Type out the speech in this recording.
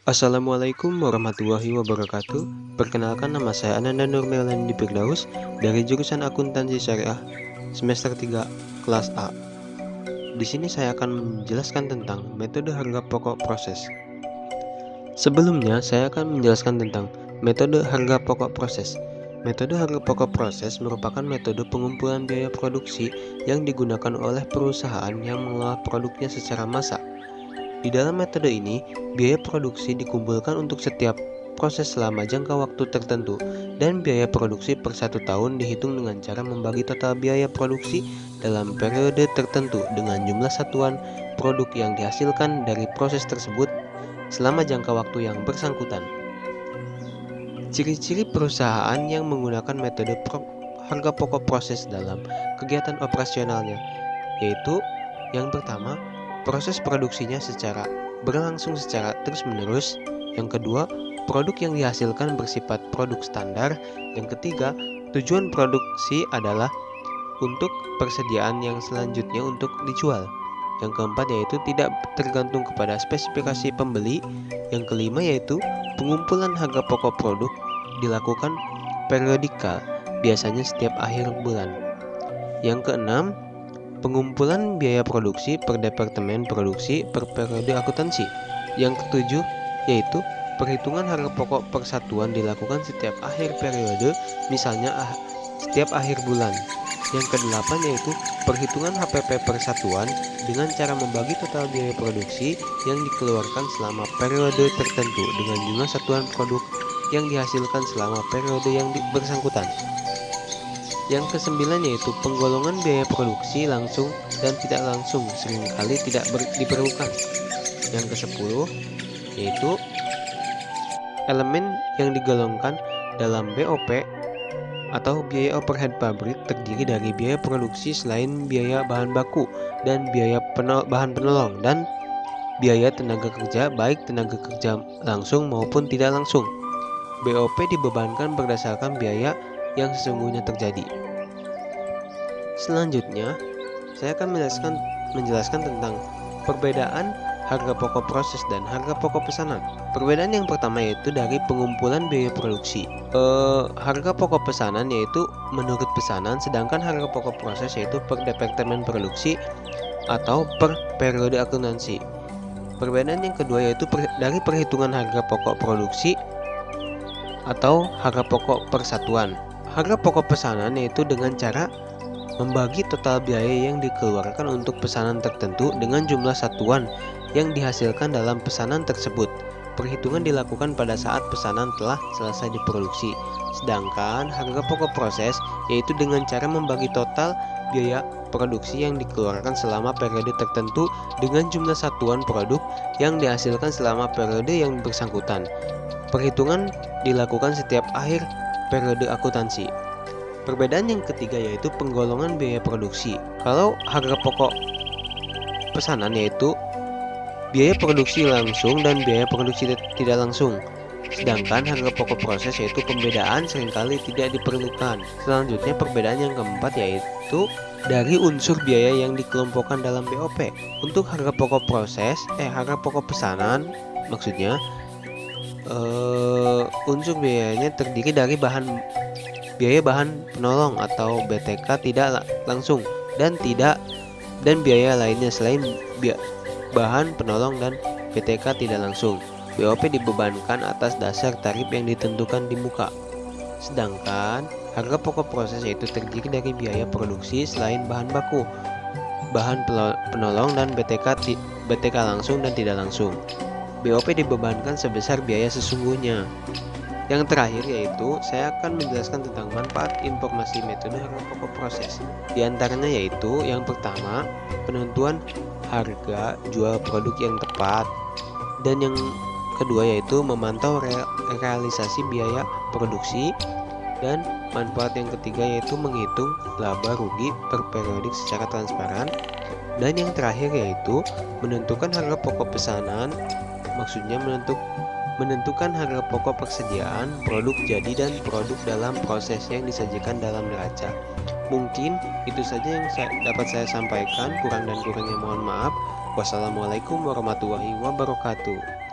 Assalamualaikum warahmatullahi wabarakatuh. Perkenalkan, nama saya Ananda Nurmelandi Firdaus dari jurusan Akuntansi Syariah semester 3 kelas A. Di sini saya akan menjelaskan tentang metode harga pokok proses. Sebelumnya, saya akan menjelaskan tentang metode harga pokok proses. Metode harga pokok proses merupakan metode pengumpulan biaya produksi yang digunakan oleh perusahaan yang mengolah produknya secara massal. Di dalam metode ini, biaya produksi dikumpulkan untuk setiap proses selama jangka waktu tertentu, dan biaya produksi per 1 tahun dihitung dengan cara membagi total biaya produksi dalam periode tertentu dengan jumlah satuan produk yang dihasilkan dari proses tersebut selama jangka waktu yang bersangkutan. Ciri-ciri perusahaan yang menggunakan metode harga pokok proses dalam kegiatan operasionalnya, yaitu yang pertama, proses produksinya berlangsung secara terus-menerus. Yang kedua, produk yang dihasilkan bersifat produk standar. Yang ketiga, tujuan produksi adalah untuk persediaan yang selanjutnya untuk dijual. Yang keempat yaitu tidak tergantung kepada spesifikasi pembeli. Yang kelima yaitu pengumpulan harga pokok produk dilakukan periodikal, biasanya setiap akhir bulan. Yang keenam, pengumpulan biaya produksi per departemen produksi per periode akuntansi. Yang ketujuh yaitu perhitungan harga pokok per satuan dilakukan setiap akhir periode, misalnya setiap akhir bulan. Yang kedelapan yaitu perhitungan HPP per satuan dengan cara membagi total biaya produksi yang dikeluarkan selama periode tertentu dengan jumlah satuan produk yang dihasilkan selama periode yang bersangkutan. Yang kesembilan yaitu penggolongan biaya produksi langsung dan tidak langsung seringkali tidak diperlukan. Yang kesepuluh yaitu elemen yang digolongkan dalam BOP atau biaya overhead pabrik terdiri dari biaya produksi selain biaya bahan baku dan biaya bahan penolong dan biaya tenaga kerja, baik tenaga kerja langsung maupun tidak langsung. BOP dibebankan berdasarkan biaya yang sesungguhnya terjadi. Selanjutnya, saya akan menjelaskan tentang perbedaan harga pokok proses dan harga pokok pesanan. Perbedaan yang pertama yaitu dari pengumpulan biaya produksi. Harga pokok pesanan yaitu menurut pesanan, sedangkan harga pokok proses yaitu per departemen produksi atau per periode akuntansi. Perbedaan yang kedua yaitu dari perhitungan harga pokok produksi atau harga pokok persatuan. Harga pokok pesanan yaitu dengan cara membagi total biaya yang dikeluarkan untuk pesanan tertentu dengan jumlah satuan yang dihasilkan dalam pesanan tersebut. Perhitungan dilakukan pada saat pesanan telah selesai diproduksi. Sedangkan harga pokok proses yaitu dengan cara membagi total biaya produksi yang dikeluarkan selama periode tertentu dengan jumlah satuan produk yang dihasilkan selama periode yang bersangkutan. Perhitungan dilakukan setiap akhir periode akuntansi. Perbedaan yang ketiga yaitu penggolongan biaya produksi. Kalau harga pokok pesanan yaitu biaya produksi langsung dan biaya produksi tidak langsung. Sedangkan harga pokok proses yaitu pembedaan seringkali tidak diperlukan. Selanjutnya perbedaan yang keempat yaitu dari unsur biaya yang dikelompokkan dalam BOP. Untuk harga pokok harga pokok pesanan maksudnya unsur biayanya terdiri dari biaya bahan penolong atau BTK tidak langsung dan biaya lainnya selain bahan penolong dan BTK tidak langsung. BOP dibebankan atas dasar tarif yang ditentukan di muka. Sedangkan harga pokok proses yaitu terdiri dari biaya produksi selain bahan baku, bahan penolong dan BTK langsung dan tidak langsung. BOP dibebankan sebesar biaya sesungguhnya. Yang terakhir yaitu saya akan menjelaskan tentang manfaat informasi metode harga pokok proses. Di antaranya yaitu yang pertama, penentuan harga jual produk yang tepat, dan yang kedua yaitu memantau realisasi biaya produksi, dan manfaat yang ketiga yaitu menghitung laba rugi per periodik secara transparan, dan yang terakhir yaitu menentukan harga pokok pesanan, maksudnya menentukan harga pokok persediaan produk jadi dan produk dalam proses yang disajikan dalam neraca. Mungkin itu saja yang dapat saya sampaikan, kurang dan kurangnya mohon maaf. Wassalamualaikum warahmatullahi wabarakatuh.